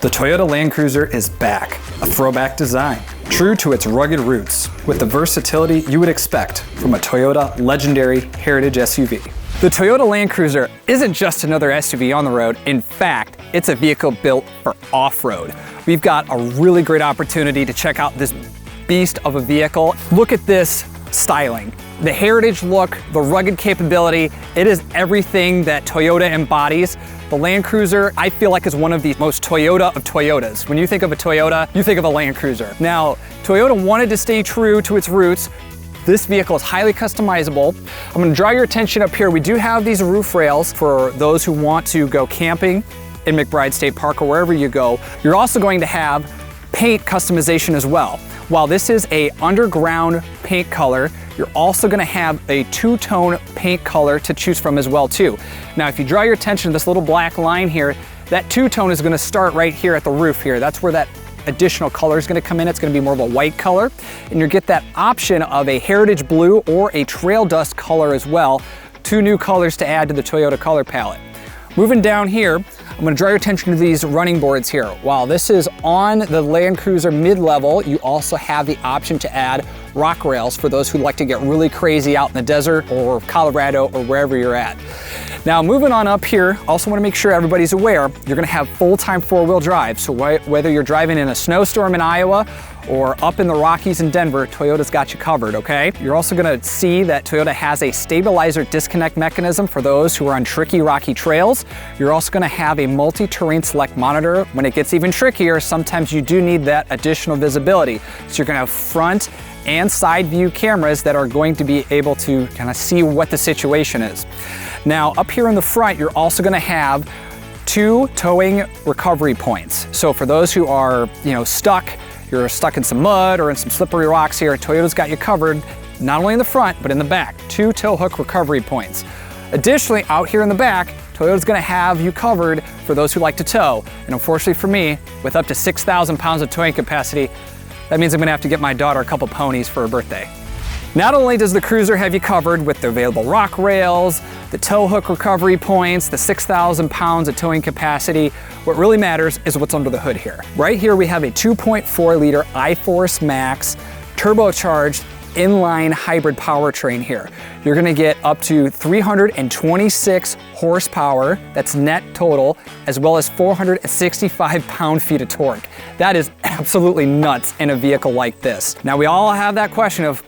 The Toyota Land Cruiser is back, a throwback design, true to its rugged roots, with the versatility you would expect from a Toyota legendary heritage SUV. The Toyota Land Cruiser isn't just another SUV on the road. In fact, it's a vehicle built for off-road. We've got a really great opportunity to check out this beast of a vehicle. Look at this styling. The heritage look, the rugged capability, it is everything that Toyota embodies. The Land Cruiser, I feel like, is one of the most Toyota of Toyotas. When you think of a Toyota, you think of a Land Cruiser. Now, Toyota wanted to stay true to its roots. This vehicle is highly customizable. I'm gonna draw your attention up here. We do have these roof rails for those who want to go camping in McBride State Park or wherever you go. You're also going to have paint customization as well. While this is a underground paint color, you're also gonna have a two-tone paint color to choose from as well too. Now, if you draw your attention to this little black line here, that two-tone is gonna start right here at the roof here. That's where that additional color is gonna come in. It's gonna be more of a white color. And you get that option of a heritage blue or a trail dust color as well. Two new colors to add to the Toyota color palette. Moving down here, I'm gonna draw your attention to these running boards here. While this is on the Land Cruiser mid-level, you also have the option to add rock rails for those who like to get really crazy out in the desert or Colorado or wherever you're at. Now, moving on up here, also wanna make sure everybody's aware, you're gonna have full-time four-wheel drive. So whether you're driving in a snowstorm in Iowa or up in the Rockies in Denver, Toyota's got you covered, okay? You're also gonna see that Toyota has a stabilizer disconnect mechanism for those who are on tricky, rocky trails. You're also gonna have a multi-terrain select monitor. When it gets even trickier, sometimes you do need that additional visibility. So you're gonna have front and side view cameras that are going to be able to kind of see what the situation is. Now, up here in the front, you're also gonna have two towing recovery points. So for those who are, stuck, you're stuck in some mud or in some slippery rocks here, Toyota's got you covered, not only in the front, but in the back. Two tow hook recovery points. Additionally, out here in the back, Toyota's gonna have you covered for those who like to tow. And unfortunately for me, with up to 6,000 pounds of towing capacity, that means I'm gonna have to get my daughter a couple ponies for her birthday. Not only does the Cruiser have you covered with the available rock rails, the tow hook recovery points, the 6,000 pounds of towing capacity, what really matters is what's under the hood here. Right here we have a 2.4 liter iForce Max turbocharged inline hybrid powertrain here. You're gonna get up to 326 horsepower, that's net total, as well as 465 pound-feet of torque. That is absolutely nuts in a vehicle like this. Now, we all have that question of,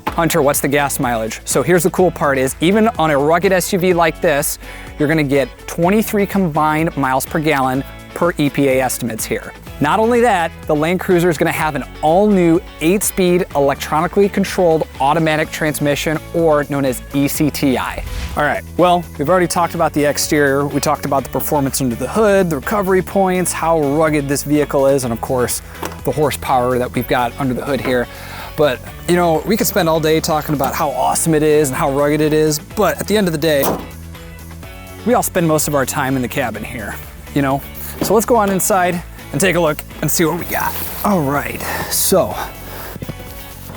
Hunter, what's the gas mileage? So here's the cool part is, even on a rugged SUV like this, you're gonna get 23 combined miles per gallon per EPA estimates here. Not only that, the Land Cruiser is gonna have an all-new 8-speed electronically controlled automatic transmission, or known as ECTI. All right, well, we've already talked about the exterior. We talked about the performance under the hood, the recovery points, how rugged this vehicle is, and of course, the horsepower that we've got under the hood here. But, we could spend all day talking about how awesome it is and how rugged it is, but at the end of the day, we all spend most of our time in the cabin here, So let's go on inside and take a look and see what we got. All right, so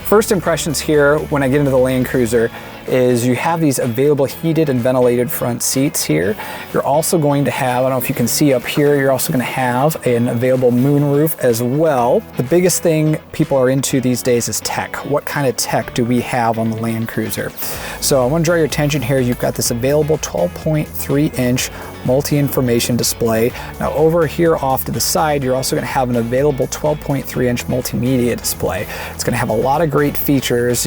first impressions here when I get into the Land Cruiser is you have these available heated and ventilated front seats here. You're also going to have, I don't know if you can see up here, you're also gonna have an available moonroof as well. The biggest thing people are into these days is tech. What kind of tech do we have on the Land Cruiser? So I wanna draw your attention here. You've got this available 12.3-inch multi-information display. Now over here off to the side, you're also gonna have an available 12.3-inch multimedia display. It's gonna have a lot of great features,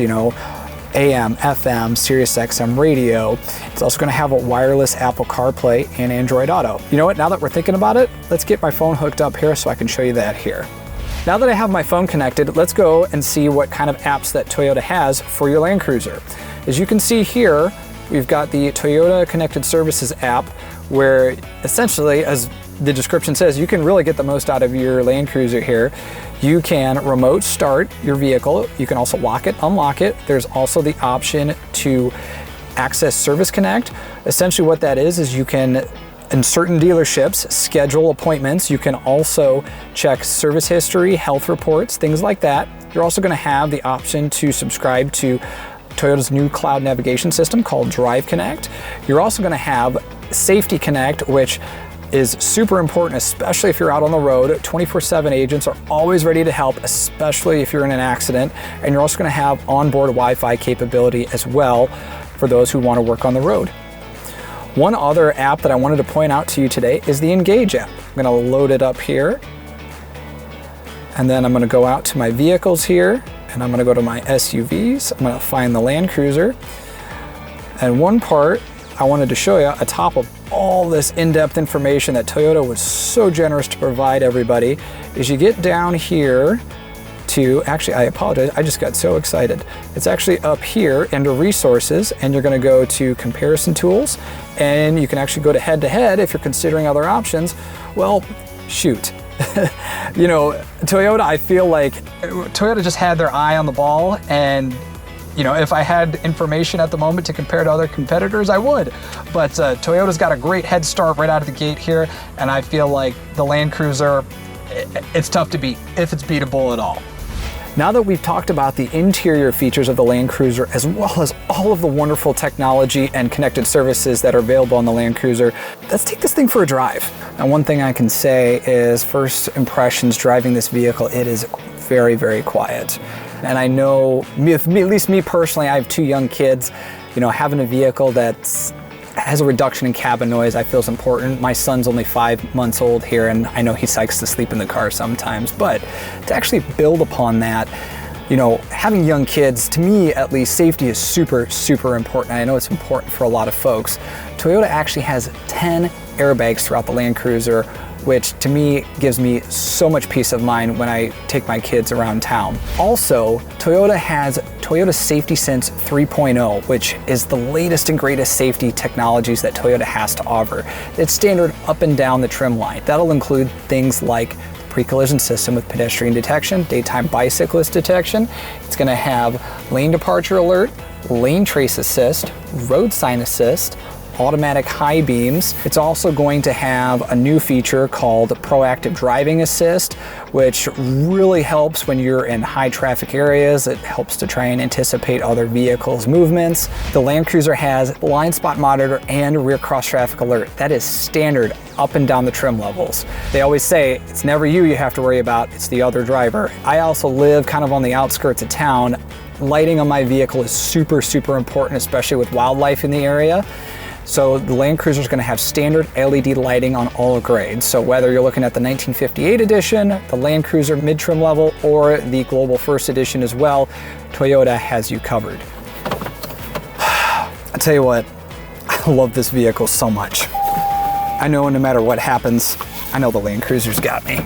AM, FM, Sirius XM radio. It's also gonna have a wireless Apple CarPlay and Android Auto. You know what, now that we're thinking about it, let's get my phone hooked up here so I can show you that here. Now that I have my phone connected, let's go and see what kind of apps that Toyota has for your Land Cruiser. As you can see here, we've got the Toyota Connected Services app, where essentially, as the description says, you can really get the most out of your Land Cruiser here. You can remote start your vehicle. You can also lock it, unlock it. There's also the option to access Service Connect. Essentially what that is you can, in certain dealerships, schedule appointments. You can also check service history, health reports, things like that. You're also gonna have the option to subscribe to Toyota's new cloud navigation system called Drive Connect. You're also gonna have Safety Connect, which is super important, especially if you're out on the road. 24/7 agents are always ready to help, especially if you're in an accident. And you're also going to have onboard Wi-Fi capability as well for those who want to work on the road. One other app that I wanted to point out to you today is the Engage app. I'm going to load it up here. And then I'm going to go out to my vehicles here, and I'm going to go to my SUVs. I'm going to find the Land Cruiser. And one part I wanted to show you, atop of all this in-depth information that Toyota was so generous to provide everybody, is you get down here to, actually I apologize, I just got so excited. It's actually up here under Resources, and you're going to go to Comparison Tools, and you can actually go to head-to-head if you're considering other options. Well, shoot. You know, Toyota, I feel like Toyota just had their eye on the ball, and you know, if I had information at the moment to compare to other competitors, I would. But Toyota's got a great head start right out of the gate here, and I feel like the Land Cruiser, it's tough to beat, if it's beatable at all. Now that we've talked about the interior features of the Land Cruiser, as well as all of the wonderful technology and connected services that are available on the Land Cruiser, let's take this thing for a drive. Now, one thing I can say is first impressions driving this vehicle, it is very, very quiet. And I know, at least me personally, I have 2 young kids. You know, having a vehicle that has a reduction in cabin noise I feel is important. My son's only 5 months old here, and I know he likes to sleep in the car sometimes. But to actually build upon that, you know, having young kids, to me at least, safety is super, super important. And I know it's important for a lot of folks. Toyota actually has 10 airbags throughout the Land Cruiser, which to me gives me so much peace of mind when I take my kids around town. Also, Toyota has Toyota Safety Sense 3.0, which is the latest and greatest safety technologies that Toyota has to offer. It's standard up and down the trim line. That'll include things like pre-collision system with pedestrian detection, daytime bicyclist detection. It's going to have lane departure alert, lane trace assist, road sign assist, automatic high beams. It's also going to have a new feature called Proactive Driving Assist, which really helps when you're in high traffic areas. It helps to try and anticipate other vehicles' movements. The Land Cruiser has blind spot monitor and rear cross traffic alert. That is standard up and down the trim levels. They always say it's never you have to worry about, it's the other driver. I also live kind of on the outskirts of town. Lighting on my vehicle is super, super important, especially with wildlife in the area. So the Land Cruiser is going to have standard LED lighting on all grades. So whether you're looking at the 1958 edition, the Land Cruiser mid-trim level, or the Global First Edition as well, Toyota has you covered. I tell you what, I love this vehicle so much. I know no matter what happens, I know the Land Cruiser's got me.